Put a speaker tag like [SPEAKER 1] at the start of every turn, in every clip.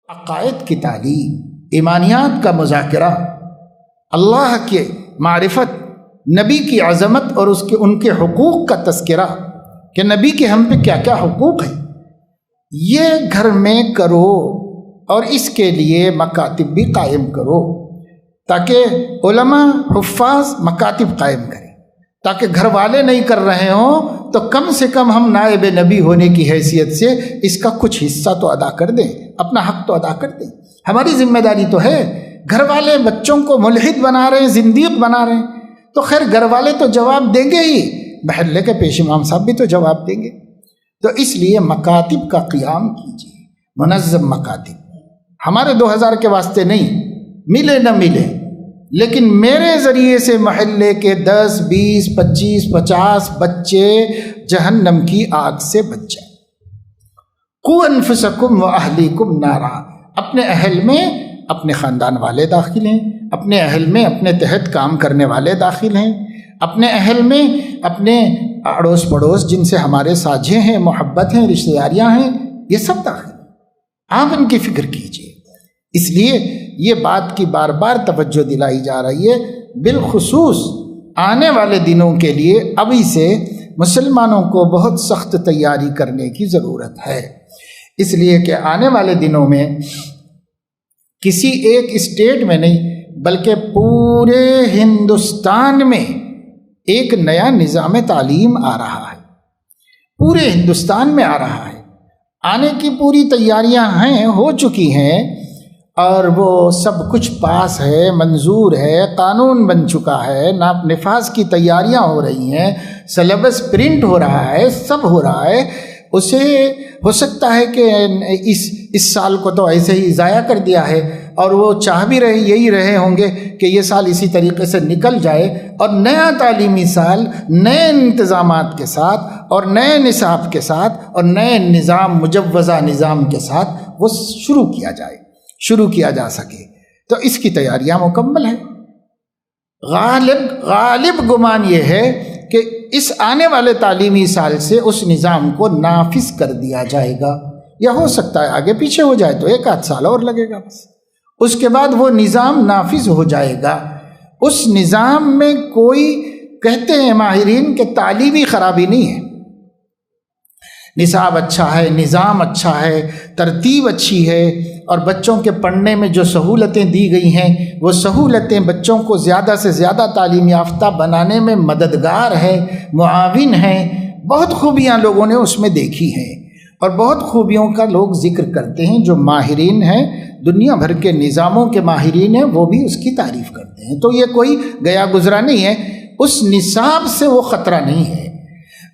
[SPEAKER 1] عقائد کی تعلیم، ایمانیات کا مذاکرہ، اللہ کے معرفت، نبی کی عظمت اور ان کے حقوق کا تذکرہ کہ نبی کے ہم پہ کیا کیا حقوق ہیں، یہ گھر میں کرو اور اس کے لیے مکاتب بھی قائم کرو تاکہ علماء حفاظ مکاتب قائم کریں، تاکہ گھر والے نہیں کر رہے ہوں تو کم سے کم ہم نائب نبی ہونے کی حیثیت سے اس کا کچھ حصہ تو ادا کر دیں، اپنا حق تو ادا کر دیں۔ ہماری ذمہ داری تو ہے۔ گھر والے بچوں کو ملحد بنا رہے ہیں، زندیق بنا رہے ہیں، تو خیر گھر والے تو جواب دیں گے ہی، محلے کے پیش امام صاحب بھی تو جواب دیں گے۔ تو اس لیے مکاتب کا قیام کیجیے، منظم مکاتب۔ ہمارے 2000 کے واسطے نہیں، ملے نہ ملے، لیکن میرے ذریعے سے محلے کے 10 20 25 50 بچے جہنم کی آگ سے بچ جائیں۔ قوا انفسکم واہلیکم نارا، اپنے اہل میں اپنے خاندان والے داخل ہیں، اپنے اہل میں اپنے تحت کام کرنے والے داخل ہیں، اپنے اہل میں اپنے اڑوس پڑوس جن سے ہمارے ساجھے ہیں، محبت ہیں، رشتہ داریاں ہیں، یہ سب داخل ہیں۔ آپ ان کی فکر کیجیے۔ اس لیے یہ بات کی بار بار توجہ دلائی جا رہی ہے، بالخصوص آنے والے دنوں کے لیے ابھی سے مسلمانوں کو بہت سخت تیاری کرنے کی ضرورت ہے، اس لیے کہ آنے والے دنوں میں کسی ایک اسٹیٹ میں نہیں بلکہ پورے ہندوستان میں ایک نیا نظام تعلیم آ رہا ہے، پورے ہندوستان میں آ رہا ہے۔ آنے کی پوری تیاریاں ہیں، ہو چکی ہیں، اور وہ سب کچھ پاس ہے، منظور ہے، قانون بن چکا ہے، نفاذ کی تیاریاں ہو رہی ہیں، سلیبس پرنٹ ہو رہا ہے، سب ہو رہا ہے۔ اسے ہو سکتا ہے کہ اس سال کو تو ایسے ہی ضائع کر دیا ہے، اور وہ چاہ بھی یہی رہے ہوں گے کہ یہ سال اسی طریقے سے نکل جائے، اور نیا تعلیمی سال نئے انتظامات کے ساتھ اور نئے نصاب کے ساتھ اور نئے نظام، مجوزہ نظام کے ساتھ وہ شروع کیا جا سکے۔ تو اس کی تیاریاں مکمل ہیں۔ غالب گمان یہ ہے کہ اس آنے والے تعلیمی سال سے اس نظام کو نافذ کر دیا جائے گا، یا ہو سکتا ہے آگے پیچھے ہو جائے تو 1 آدھ سال اور لگے گا، بس اس کے بعد وہ نظام نافذ ہو جائے گا۔ اس نظام میں کوئی، کہتے ہیں ماہرین کہ تعلیمی خرابی نہیں ہے، نصاب اچھا ہے، نظام اچھا ہے، ترتیب اچھی ہے، اور بچوں کے پڑھنے میں جو سہولتیں دی گئی ہیں وہ سہولتیں بچوں کو زیادہ سے زیادہ تعلیم یافتہ بنانے میں مددگار ہے، معاون ہیں۔ بہت خوبیاں لوگوں نے اس میں دیکھی ہیں، اور بہت خوبیوں کا لوگ ذکر کرتے ہیں۔ جو ماہرین ہیں، دنیا بھر کے نظاموں کے ماہرین ہیں، وہ بھی اس کی تعریف کرتے ہیں۔ تو یہ کوئی گیا گزرا نہیں ہے، اس نصاب سے وہ خطرہ نہیں ہے۔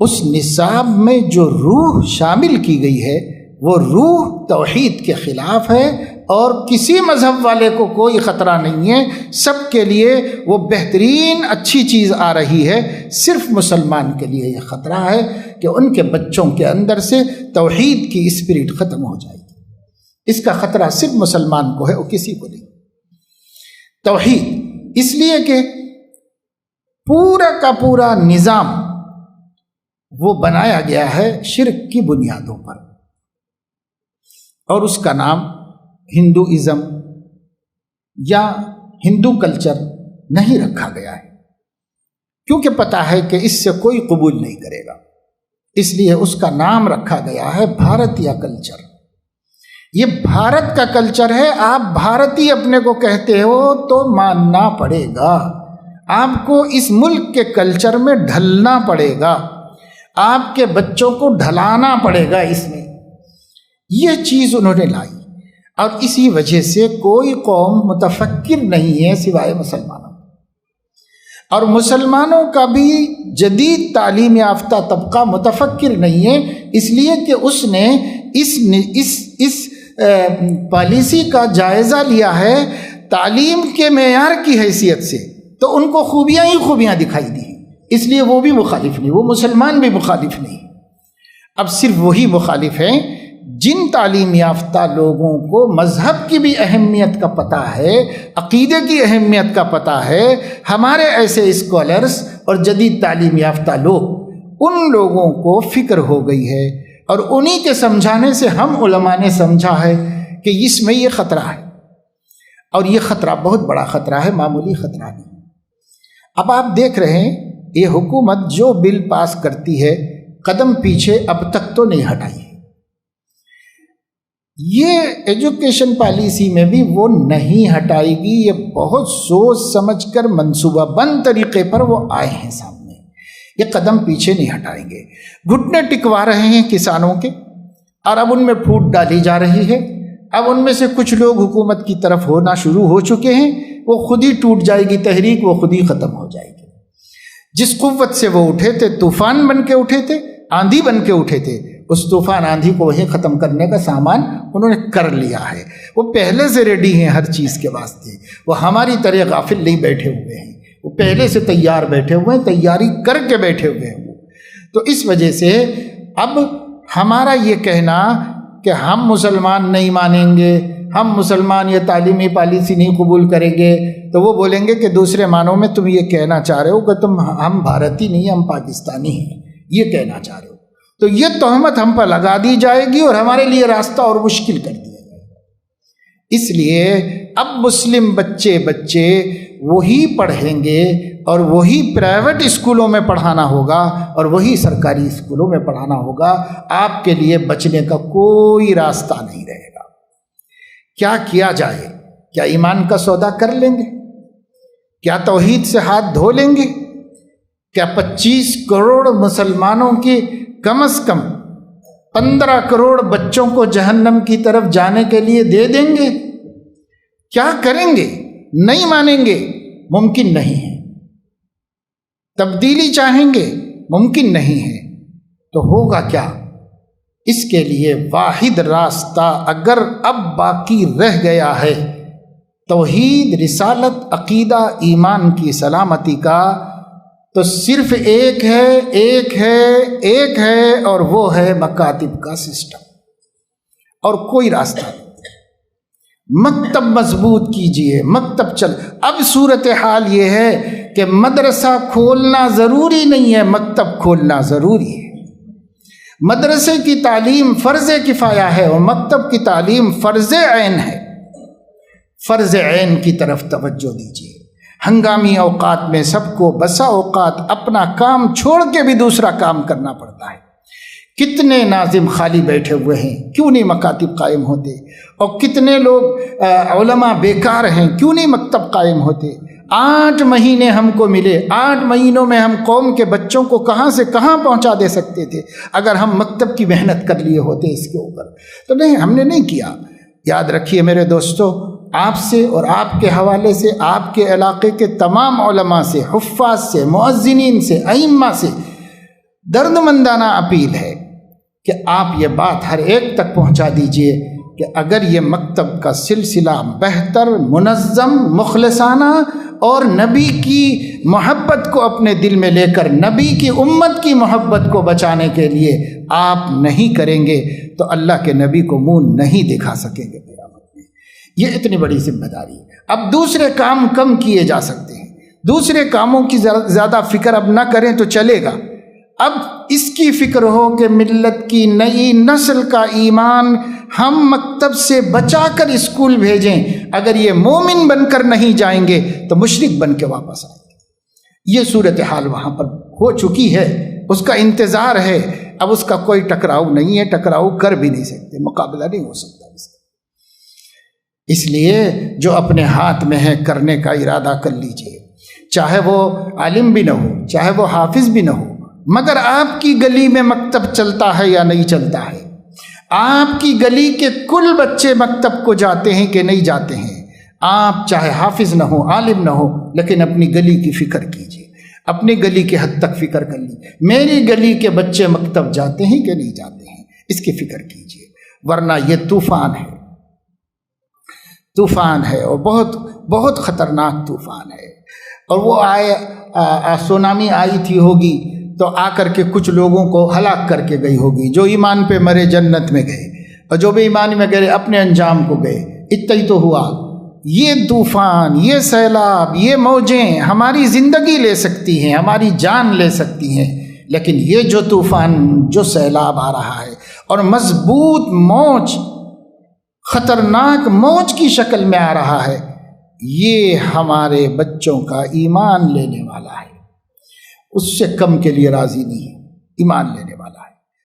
[SPEAKER 1] اس نصاب میں جو روح شامل کی گئی ہے وہ روح توحید کے خلاف ہے، اور کسی مذہب والے کو کوئی خطرہ نہیں ہے، سب کے لیے وہ بہترین اچھی چیز آ رہی ہے۔ صرف مسلمان کے لیے یہ خطرہ ہے کہ ان کے بچوں کے اندر سے توحید کی اسپرٹ ختم ہو جائے گی۔ اس کا خطرہ صرف مسلمان کو ہے، وہ کسی کو نہیں۔ توحید، اس لیے کہ پورا کا پورا نظام وہ بنایا گیا ہے شرک کی بنیادوں پر، اور اس کا نام ہندوازم یا ہندو کلچر نہیں رکھا گیا ہے، کیونکہ پتہ ہے کہ اس سے کوئی قبول نہیں کرے گا، اس لیے اس کا نام رکھا گیا ہے بھارتیہ کلچر۔ یہ بھارت کا کلچر ہے، آپ بھارتی اپنے کو کہتے ہو تو ماننا پڑے گا، آپ کو اس ملک کے کلچر میں ڈھلنا پڑے گا، آپ کے بچوں کو ڈھلانا پڑے گا اس میں۔ یہ چیز انہوں نے لائی، اور اسی وجہ سے کوئی قوم متفکر نہیں ہے سوائے مسلمانوں، اور مسلمانوں کا بھی جدید تعلیم یافتہ طبقہ متفکر نہیں ہے، اس لیے کہ اس نے اس پالیسی کا جائزہ لیا ہے تعلیم کے معیار کی حیثیت سے، تو ان کو خوبیاں ہی خوبیاں دکھائی دی، اس لیے وہ بھی مخالف نہیں، وہ مسلمان بھی مخالف نہیں۔ اب صرف وہی مخالف ہیں جن تعلیم یافتہ لوگوں کو مذہب کی بھی اہمیت کا پتہ ہے، عقیدے کی اہمیت کا پتہ ہے۔ ہمارے ایسے اسکالرز اور جدید تعلیم یافتہ لوگ، ان لوگوں کو فکر ہو گئی ہے، اور انہی کے سمجھانے سے ہم علماء نے سمجھا ہے کہ اس میں یہ خطرہ ہے، اور یہ خطرہ بہت بڑا خطرہ ہے، معمولی خطرہ نہیں۔ اب آپ دیکھ رہے ہیں یہ حکومت جو بل پاس کرتی ہے قدم پیچھے اب تک تو نہیں ہٹائی ہے۔ یہ ایجوکیشن پالیسی میں بھی وہ نہیں ہٹائے گی، یہ بہت سوچ سمجھ کر منصوبہ بند طریقے پر وہ آئے ہیں سامنے، یہ قدم پیچھے نہیں ہٹائیں گے۔ گھٹنے ٹکوا رہے ہیں کسانوں کے، اور اب ان میں پھوٹ ڈالی جا رہی ہے۔ اب ان میں سے کچھ لوگ حکومت کی طرف ہونا شروع ہو چکے ہیں، وہ خود ہی ٹوٹ جائے گی تحریک، وہ خود ہی ختم ہو جائے گی۔ جس قوت سے وہ اٹھے تھے، طوفان بن کے اٹھے تھے، آندھی بن کے اٹھے تھے، اس طوفان آندھی کو وہی ختم کرنے کا سامان انہوں نے کر لیا ہے۔ وہ پہلے سے ریڈی ہیں ہر چیز کے واسطے، وہ ہماری طرح غافل نہیں بیٹھے ہوئے ہیں، وہ پہلے سے تیار بیٹھے ہوئے ہیں، تیاری کر کے بیٹھے ہوئے ہیں وہ۔ تو اس وجہ سے اب ہمارا یہ کہنا کہ ہم مسلمان نہیں مانیں گے، ہم مسلمان یہ تعلیمی پالیسی نہیں قبول کریں گے، تو وہ بولیں گے کہ دوسرے معنوں میں تم یہ کہنا چاہ رہے ہو کہ ہم بھارتی نہیں، ہم پاکستانی ہیں، یہ کہنا چاہ رہے ہو۔ تو یہ تہمت ہم پر لگا دی جائے گی اور ہمارے لیے راستہ اور مشکل کر دیا جائے گا۔ اس لیے اب مسلم بچے وہی پڑھیں گے، اور وہی پرائیویٹ اسکولوں میں پڑھانا ہوگا اور وہی سرکاری اسکولوں میں پڑھانا ہوگا۔ آپ کے لیے بچنے کا کوئی راستہ نہیں رہے گا۔ کیا کیا جائے؟ کیا ایمان کا سودا کر لیں گے؟ کیا توحید سے ہاتھ دھو لیں گے؟ کیا 25 کروڑ مسلمانوں کی کم از کم 15 کروڑ بچوں کو جہنم کی طرف جانے کے لیے دے دیں گے؟ کیا کریں گے؟ نہیں مانیں گے، ممکن نہیں ہے۔ تبدیلی چاہیں گے، ممکن نہیں ہے۔ تو ہوگا کیا؟ اس کے لیے واحد راستہ اگر اب باقی رہ گیا ہے توحید، رسالت، عقیدہ، ایمان کی سلامتی کا، تو صرف ایک ہے اور وہ ہے مکاتب کا سسٹم، اور کوئی راستہ نہیں۔ مکتب مضبوط کیجئے، مکتب چل۔ اب صورتحال یہ ہے کہ مدرسہ کھولنا ضروری نہیں ہے، مکتب کھولنا ضروری ہے۔ مدرسے کی تعلیم فرض کفایہ ہے اور مکتب کی تعلیم فرض عین ہے۔ فرض عین کی طرف توجہ دیجیے۔ ہنگامی اوقات میں سب کو بسا اوقات اپنا کام چھوڑ کے بھی دوسرا کام کرنا پڑتا ہے۔ کتنے ناظم خالی بیٹھے ہوئے ہیں، کیوں نہیں مکاتب قائم ہوتے؟ اور کتنے لوگ علماء بیکار ہیں، کیوں نہیں مکتب قائم ہوتے؟ 8 مہینے ہم کو ملے، 8 مہینوں میں ہم قوم کے بچوں کو کہاں سے کہاں پہنچا دے سکتے تھے اگر ہم مکتب کی محنت کر لیے ہوتے اس کے اوپر۔ تو نہیں، ہم نے نہیں کیا۔ یاد رکھیے میرے دوستو، آپ سے اور آپ کے حوالے سے، آپ کے علاقے کے تمام علماء سے، حفاظ سے، مؤذنین سے، ائمہ سے درد مندانہ اپیل ہے کہ آپ یہ بات ہر ایک تک پہنچا دیجئے کہ اگر یہ مکتب کا سلسلہ بہتر، منظم، مخلصانہ اور نبی کی محبت کو اپنے دل میں لے کر نبی کی امت کی محبت کو بچانے کے لیے آپ نہیں کریں گے تو اللہ کے نبی کو منہ نہیں دکھا سکیں گے قیامت میں۔ یہ اتنی بڑی ذمہ داری ہے۔ اب دوسرے کام کم کیے جا سکتے ہیں، دوسرے کاموں کی زیادہ فکر اب نہ کریں تو چلے گا۔ اب اس کی فکر ہو کہ ملت کی نئی نسل کا ایمان ہم مکتب سے بچا کر اسکول بھیجیں۔ اگر یہ مومن بن کر نہیں جائیں گے تو مشرک بن کے واپس آئیں گے۔ یہ صورتحال وہاں پر ہو چکی ہے، اس کا انتظار ہے۔ اب اس کا کوئی ٹکراؤ نہیں ہے، ٹکراؤ کر بھی نہیں سکتے، مقابلہ نہیں ہو سکتا اس کا۔ اس لیے جو اپنے ہاتھ میں ہے کرنے کا ارادہ کر لیجئے، چاہے وہ عالم بھی نہ ہو، چاہے وہ حافظ بھی نہ ہو، مگر آپ کی گلی میں مکتب چلتا ہے یا نہیں چلتا ہے؟ آپ کی گلی کے کل بچے مکتب کو جاتے ہیں کہ نہیں جاتے ہیں؟ آپ چاہے حافظ نہ ہو، عالم نہ ہو، لیکن اپنی گلی کی فکر کیجیے، اپنی گلی کے حد تک فکر کر لیجیے، میری گلی کے بچے مکتب جاتے ہیں کہ نہیں جاتے ہیں، اس کی فکر کیجیے، ورنہ یہ طوفان ہے، طوفان ہے، اور بہت بہت خطرناک طوفان ہے۔ اور وہ سونامی آئی تھی ہوگی تو آ کر کے کچھ لوگوں کو ہلاک کر کے گئی ہوگی، جو ایمان پہ مرے جنت میں گئے، اور جو بے ایمان میں گئے اپنے انجام کو گئے۔ اتنا ہی تو ہوا۔ یہ طوفان، یہ سیلاب، یہ موجیں ہماری زندگی لے سکتی ہیں، ہماری جان لے سکتی ہیں، لیکن یہ جو طوفان، جو سیلاب آ رہا ہے اور مضبوط موج خطرناک موج کی شکل میں آ رہا ہے، یہ ہمارے بچوں کا ایمان لینے والا ہے، اس سے کم کے لیے راضی نہیں ہے، ایمان لینے والا ہے۔